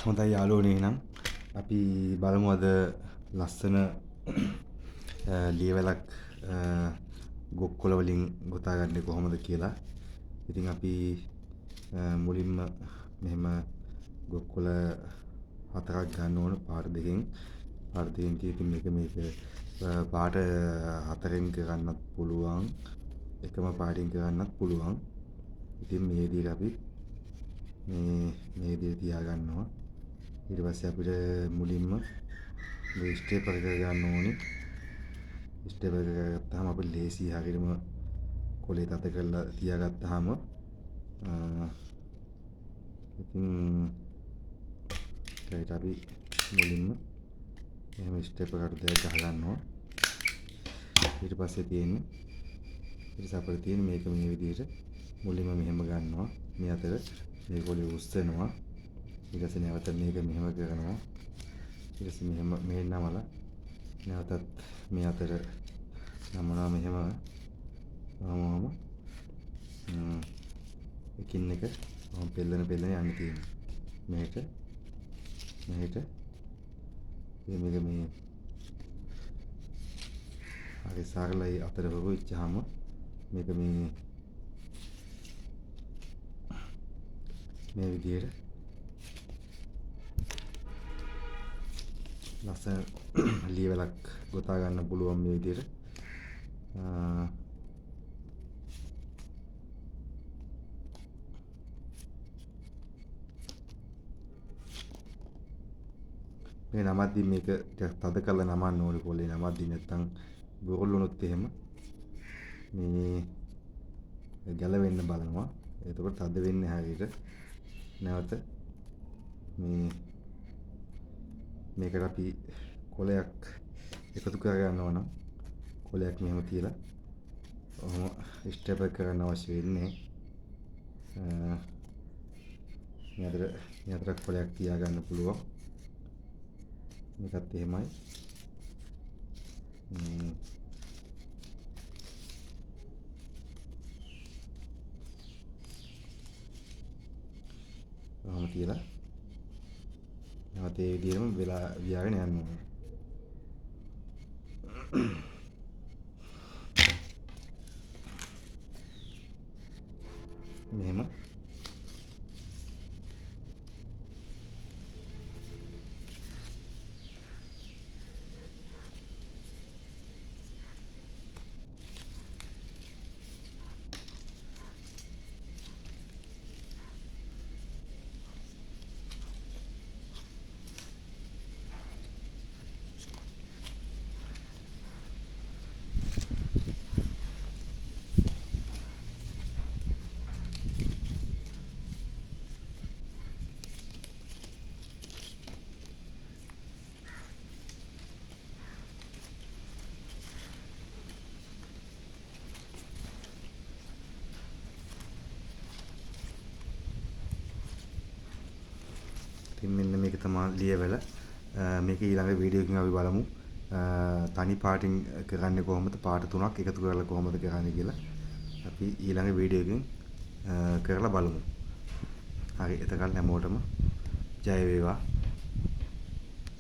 හොඳයි යාළුවනේ නම් අපි බලමු අද ලස්සන ලියවැලක් ගොක්කොළ වලින් ගොතා ගන්නේ කොහොමද කියලා. ඉතින් අපි මුලින්ම මෙහෙම ගොක්කොළ 4ක් ගන්න ඕන පාට දෙකෙන්. පාට දෙකෙන් ඉතින් මේක පාට 4න් කරන්නත් පුළුවන්. එකම පාටින් කරන්නත් පුළුවන්. ඉතින් මේ විදිහට අපි මේ විදිහට තියා ගන්නවා. ඊට පස්සේ අපිට මුලින්ම මේ ස්ටේපල් එක ගන්න ඕනේ. ස්ටේපල් එක ගත්තාම අපිට ලේසි හරියටම කොලේ තද කරලා තියාගත්තාම ඉතින් ඒකට අපි මුලින්ම එහෙම ස්ටේපල් එකට දෙක ගහ ගන්නවා. ඊට පස්සේ තියෙන්නේ අපිට තියෙන්නේ මේක මේ විදිහට මුලින්ම මෙහෙම ගන්නවා. මේ අතර මේ කොලේ උස්සනවා. ඊට පස්සේ නැවත මේක මෙහෙම කරනවා. ඊට පස්සේ මෙහෙම මේ නමලා නැවතත් මේ අතර නමනවා මෙහෙම එකින් එක පෙල්ලන යන්න තියෙනවා. මෙහෙට මේක මේ හරි සරලයි අතර වෙච්චාම මේක මේ විදිහට ලස්සන ලියවැලක් ගොතා ගන්න පුළුවන් මේ විදිහට. මේ නමද්දි මේක ටිකක් තද කරලා නමන්න ඕනේ පොලේ නමද්දි නැත්තම් බොරොල් වුණොත් එහෙම මේ ගැලවෙන්න බලනවා. එතකොට තද වෙන්නේ හරියට. නැවත මේකට අපි කොලයක් එකතු කර ගන්නවා නම් කොලයක් මෙහෙම තියලා ඔහොම ස්ටෙප් එක කරන්න අවශ්‍ය වෙන්නේ. මේ අතර කොලයක් තියා ගන්න පුළුවන්. මේකත් එහෙමයි. ඔහොම තියලා නැවත ඒ විදිහටම වෙලා වියාගෙන යන්න ඕනේ. මෙහෙම ඉතින් මෙන්න මේක තමයි ලියවැල. මේක ඊළඟ වීඩියෝ එකකින් අපි බලමු. තනි පාටින් කරන්නේ කොහොමද? පාට තුනක් එකතු කරලා කොහොමද කරන්නේ කියලා. අපි ඊළඟ වීඩියෝ එකකින් කරලා බලමු. හරි එතකල් හැමෝටම ජය වේවා.